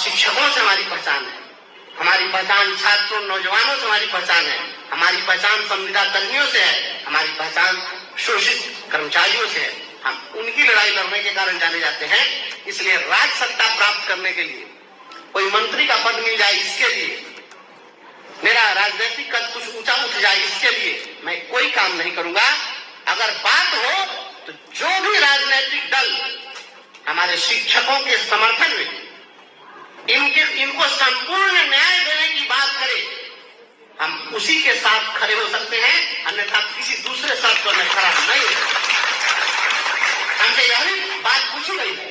शिक्षकों से हमारी पहचान है, हमारी पहचान छात्रों नौजवानों से हमारी पहचान है, हमारी पहचान संविदा कर्मियों से है, हमारी पहचान शोषित कर्मचारियों से है। हम उनकी लड़ाई लड़ने के कारण जाने जाते हैं। इसलिए राज सत्ता प्राप्त करने के लिए, कोई मंत्री का पद मिल जाए इसके लिए, मेरा राजनीतिक कद कुछ ऊंचा उठ जाए इसके लिए मैं कोई काम नहीं करूंगा। अगर बात हो तो जो भी राजनीतिक दल हमारे शिक्षकों के समर्थन में इनको संपूर्ण न्याय देने की बात करे, हम उसी के साथ खड़े हो सकते हैं, अन्यथा किसी दूसरे शर्त पर मैं खड़ा नहीं हो सकता। हमसे यही बात पूछी गई है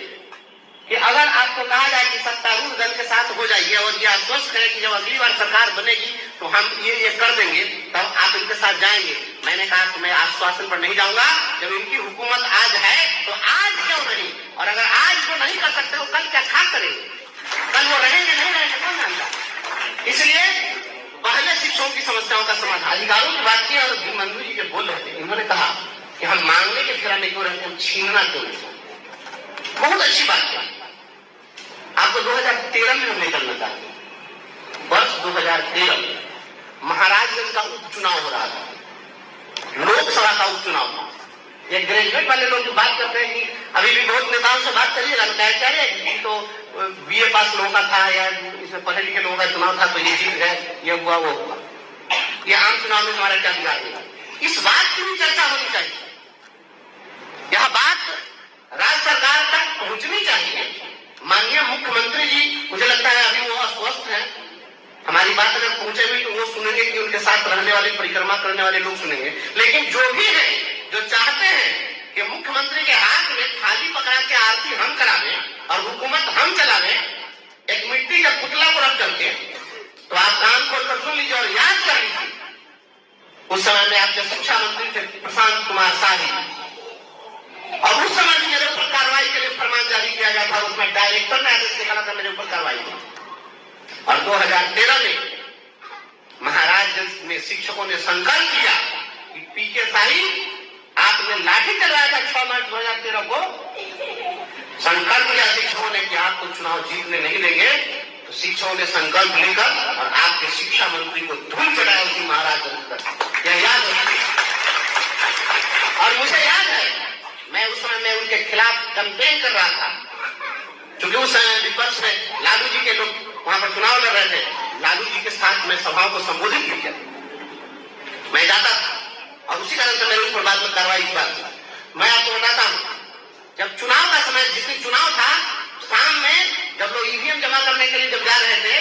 कि अगर आपको कहा जाए कि सत्तारूढ़ दल के साथ हो जाइए और ये आश्वस्त करें कि जब अगली बार सरकार बनेगी तो हम ये कर देंगे, तब आप इनके साथ जाएंगे। मैंने कहा कि मैं आश्वासन पर नहीं जाऊंगा। जब इनकी हुकूमत आज है तो आज क्यों नहीं, और अगर आज वो नहीं कर सकते तो कल क्या खा करेंगे, कल वो रहेंगे नहीं रहेंगे कौन जानता। इसलिए पहले शिक्षकों की समस्याओं का समाधान, अधिकारों की बात की और मंजू जी के बोल रहे थे, इन्होंने कहा कि हम मांगने के फेरा में क्यों रहते, हम छीनना क्यों नहीं। बहुत अच्छी बात है। आपको 2013 में हम निकलना चाहते हैं। वर्ष 2013 महाराजगंज का उपचुनाव हो रहा था, लोकसभा का उपचुनाव था। ये ग्रेजुएट वाले लोग बात करते हैं कि अभी भी बहुत नेताओं से बात करिएगा, कह रहे हैं तो बीए पास लोगों का था या इसमें पढ़े लिखे लोगों का चुनाव था तो ये जीत गए, ये हुआ वो हुआ। ये आम चुनाव में हमारा क्या बिगाड़ेगा, इस बात की भी चर्चा होनी चाहिए। यह बात राज्य सरकार तक पहुंचनी चाहिए। माननीय मुख्यमंत्री जी, मुझे लगता है अभी वो अस्वस्थ हैं, हमारी बात अगर पहुंचे भी तो वो सुनेंगे कि उनके साथ रहने वाले परिक्रमा करने वाले लोग सुनेंगे। लेकिन जो भी है, जो चाहते हैं कि मुख्यमंत्री के हाथ में थाली पकड़ा के आरती हम करावें और हुकूमत हम चलावें, एक मिट्टी का पुतला को रख करके, तो आप कान खोलकर सुन लीजिए और याद कर लीजिए। उस समय में आपके शिक्षा मंत्री थे प्रशांत कुमार शाही, और उस समय भी मेरे ऊपर कार्रवाई के लिए फरमान जारी किया गया था। उसमें डायरेक्टर ने आदेश निकाला था मेरे ऊपर कार्रवाई की। और 2013 में महाराजगंज में शिक्षकों ने संकल्प किया कि पीके शाही आपने लाठी चलवाया था 6 मार्च 2013 को, संकल्प किया शिक्षकों ने कि आपको चुनाव जीतने नहीं देंगे। तो शिक्षकों ने संकल्प लेकर और आपके शिक्षा मंत्री को धूल चढ़ाया उसी महाराजगंज तक, यह याद रखिए। और मुझे याद है मैं उस समय में उनके खिलाफ कैंपेन कर रहा था, क्योंकि उस समय विपक्ष में लालू जी के लोग वहां पर चुनाव लड़ रहे थे। लालू जी के साथ मैं सभाओं को संबोधित किया, मैं जाता था और उसी कारण से मेरे ऊपर बाद में कार्रवाई की बात। मैं आपको बताता हूं, जब चुनाव का समय, जिस दिन चुनाव था, शाम में जब लोग ईवीएम जमा करने के लिए जब जा रहे थे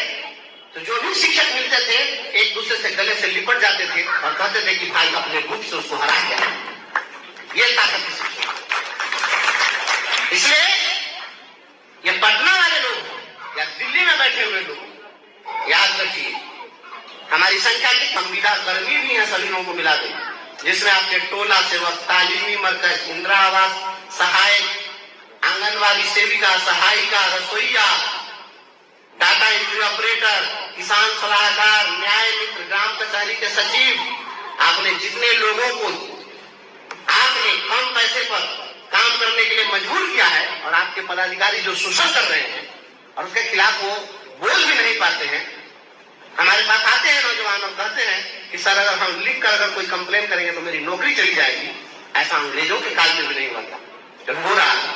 तो जो भी शिक्षक मिलते थे एक दूसरे से गले से लिपट जाते थे और कहते थे कि भाई अपने ग्रुप से उसको हरा दिया। ये ताकत है शिक्षक। इसलिए ये पटना वाले लोग या दिल्ली में बैठे हुए लोग याद रखिए, हमारी संख्या की संविदा कर्मी भी है, सभी लोगों को मिला दे, जिसमें आपके टोला सेवक, तालीमी मरकज, इंदिरा आवास सहायक, आंगनवाड़ी सेविका, सहायिका, रसोईया, डाटा एंट्री ऑपरेटर, किसान सलाहकार, न्याय मित्र, ग्राम कचहरी के सचिव, आपने जितने लोगों को आपने कम पैसे पर काम करने के लिए मजबूर किया है और आपके पदाधिकारी जो शोषण कर रहे हैं और उसके खिलाफ वो बोल भी नहीं पाते हैं। हमारे पास आते हैं नौजवान और कहते हैं कि सर अगर हम लिख कर अगर कोई कंप्लेन करेंगे तो मेरी नौकरी चली जाएगी। ऐसा अंग्रेजों के काल में भी नहीं हुआ था, जब हो रहा था।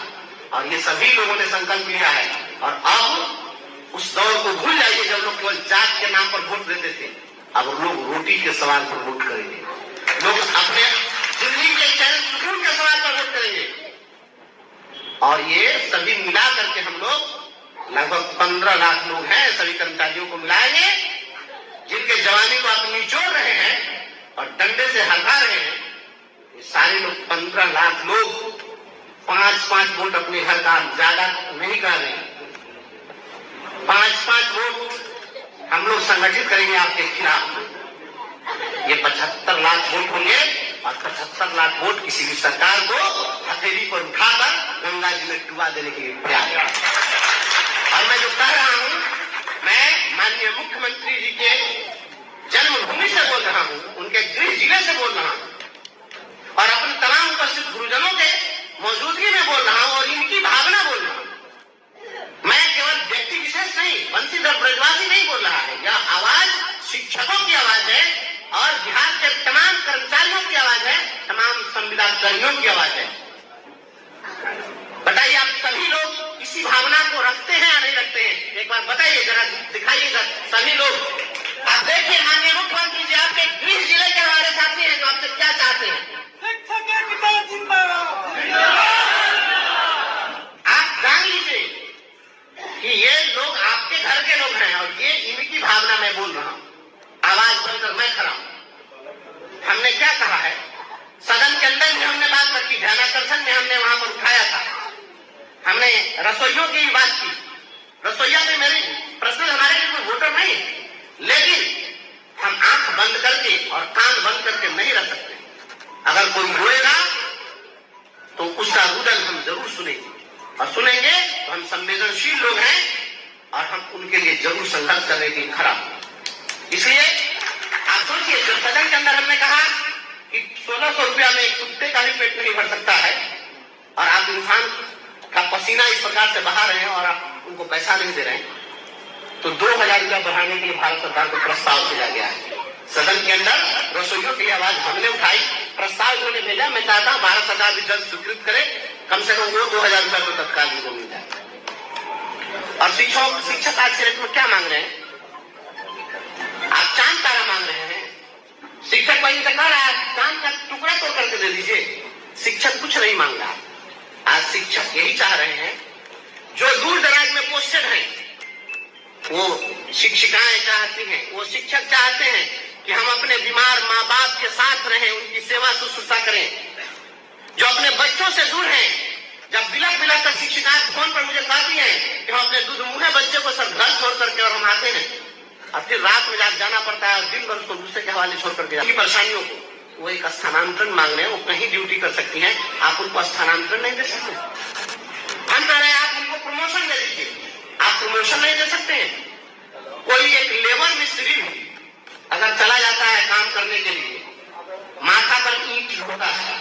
और ये सभी लोगों ने संकल्प लिया है। और अब उस दौर को भूल जाइए जब लोग केवल जात के नाम पर वोट देते थे। अब लोग रोटी के सवाल पर वोट करेंगे, लोग अपने जिंदगी के चैन सुकून के सवाल पर वोट करेंगे। और ये सभी मिला करके हम लोग लगभग 15 लाख लोग हैं, सभी कर्मचारियों को मिलाएंगे, जिनके जवानी को आप निचोड़ रहे हैं और डंडे से हटा रहे हैं। ये सारे लोग 15 लाख लोग 5-5 वोट अपने घर का ज्यादा नहीं कर रहे हैं। 5-5 वोट हम लोग संगठित करेंगे आपके खिलाफ। ये 75 लाख वोट होंगे और 75 लाख वोट किसी भी सरकार को हथेली पर उठाकर गंगा जी में डुबा देने के लिए तैयार है। और मैं जो कह रहा हूं, मैं माननीय मुख्यमंत्री जी के जन्मभूमि से बोल रहा हूं, उनके गृह जिले से बोल रहा हूं और अपने तमाम उपस्थित गुरुजनों के मौजूदगी में बोल रहा हूं और इनकी भावना बोल रहा हूं। मैं केवल व्यक्ति विशेष नहीं, बंशीधर ब्रजवासी नहीं बोल रहा है, यह आवाज शिक्षकों की आवाज है और बिहार के तमाम कर्मचारियों की आवाज है, तमाम संविदा कर्मियों की आवाज है। बताइए आप सभी लोग इसी भावना को रखते हैं या नहीं रखते हैं? एक बार बताइए, जरा दिखाइएगा सभी लोग। आप देखिए माननीय मुख्यमंत्री जी आपके गृह जिले के हमारे साथी हैं, तो आपसे क्या चाहते हैं? आप जान लीजिए कि ये लोग आपके घर के लोग हैं और ये इनकी भावना में बोल रहा हूं, आवाज बनकर मैं खड़ा हूं। हमने क्या कहा है, सदन के अंदर में हमने बात रखी, ध्यानाकर्षण में हमने वहां पर उठाया था, हमने रसोइयों की बात की। रसोइया में मेरी पर्सनल हमारे लिए कोई वोटर नहीं है, लेकिन हम आंख बंद करके और कान बंद करके नहीं रह सकते। अगर कोई बोलेगा तो उसका रुदन हम जरूर सुनेंगे, और सुनेंगे तो हम संवेदनशील लोग हैं और हम उनके लिए जरूर संघर्ष करने के लिए खड़ा। इसलिए आप सोचिए, जब सदन के अंदर हमने कहा कि 1600 रुपया में एक कुत्ते का भी पेट नहीं भर सकता है और आप इंसान का पसीना इस प्रकार से बहा रहे हैं और आप उनको पैसा नहीं दे रहे हैं, तो 2000 रुपया बढ़ाने के लिए भारत सरकार को प्रस्ताव भेजा गया है। सदन के अंदर रसोइयों की आवाज हमने उठाई, प्रस्ताव उन्होंने भेजा। मैं चाहता हूं भारत सरकार भी जल्द स्वीकृत करे, कम से कम वो 2000 रुपया तो तत्काल उनको मिल जाए। और शिक्षक आज के रेट में क्या मांग रहे हैं? आप चांद तारा मांग रहे हैं। शिक्षक वही से कह रहा है चांद का टुकड़ा तोड़ करके दे दीजिए। शिक्षक कुछ नहीं मांग रहा। आज शिक्षक यही चाह रहे हैं, जो दूर दराज में पोस्टेड हैं, वो शिक्षिकाएं चाहती हैं, वो शिक्षक चाहते हैं कि हम अपने बीमार माँ बाप के साथ रहें, उनकी सेवा शुश्रूषा करें। जो अपने बच्चों से दूर हैं, जब बिलक बिलक कर शिक्षिकाएं फोन पर मुझे कहती हैं कि हम अपने दूध मुहे बच्चे को सब घर छोड़ करके और हम आते हैं, और फिर रात में जब जाना पड़ता है और दिन भर उसको दूसरे के हवाले छोड़ करके परेशानियों को, वो एक स्थानांतरण मांग रहे हैं। वो कहीं ड्यूटी कर सकती हैं, आप उनको स्थानांतरण नहीं दे सकते। हम कह रहे हैं आप उनको प्रमोशन दे दीजिए, आप प्रमोशन नहीं दे सकते हैं। कोई एक लेबर मिस्त्री अगर चला जाता है काम करने के लिए, माथा पर ईंट होता है,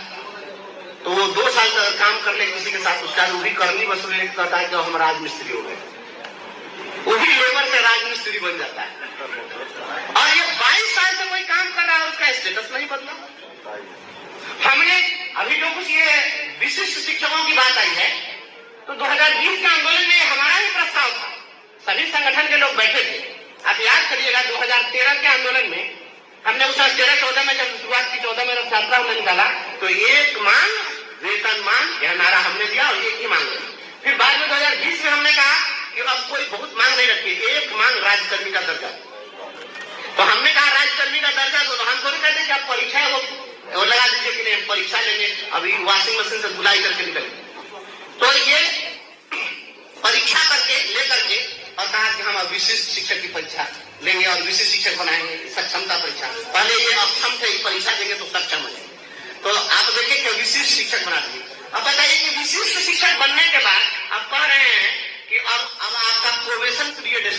तो वो 2 साल तक काम कर ले किसी के साथ, उसका वो भी करनी वसूली करता है कि हम राजमिस्त्री हो गए, वो भी लेबर से राजमिस्त्री बन जाता है। और ये 22 साल से कोई काम कर रहा है, उसका स्टेटस नहीं बदला। हमने अभी जो कुछ ये विशिष्ट शिक्षकों की बात आई है, तो 2020 के आंदोलन में हमारा ही प्रस्ताव था, सभी संगठन के लोग बैठे थे। आप याद करिएगा 2013 के आंदोलन में हमने उस 13-14 में जब शुरुआत की, 14 में छात्रा हमने निकाला, तो एक मांग वेतन मांग यह नारा हमने दिया और एक ही मांग। फिर बाद में 2020 में हमने कहा कि अब कोई बहुत मांग नहीं रखी, एक मांग राजकर्मी का दर्जा। तो हमने कहा राजकर्मी का दर्जा दो, तो हम थोड़ी कहते कि आप परीक्षा वो लगा दीजिए कि नहीं हम परीक्षा लेंगे, अभी वॉशिंग मशीन से धुलाई करके निकलेंगे। तो ये परीक्षा करके लेकर के और कहा कि हम अब विशिष्ट शिक्षक की परीक्षा लेंगे और विशिष्ट शिक्षक बनाएंगे, सक्षमता परीक्षा। पहले ये अक्षम थे, परीक्षा देंगे तो सक्षम है। तो आप देखिए कि विशिष्ट शिक्षक बना दिए। अब बताइए कि विशिष्ट शिक्षक बनने के बाद आप कह रहे हैं कि अब आपका प्रोबेशन पीरियड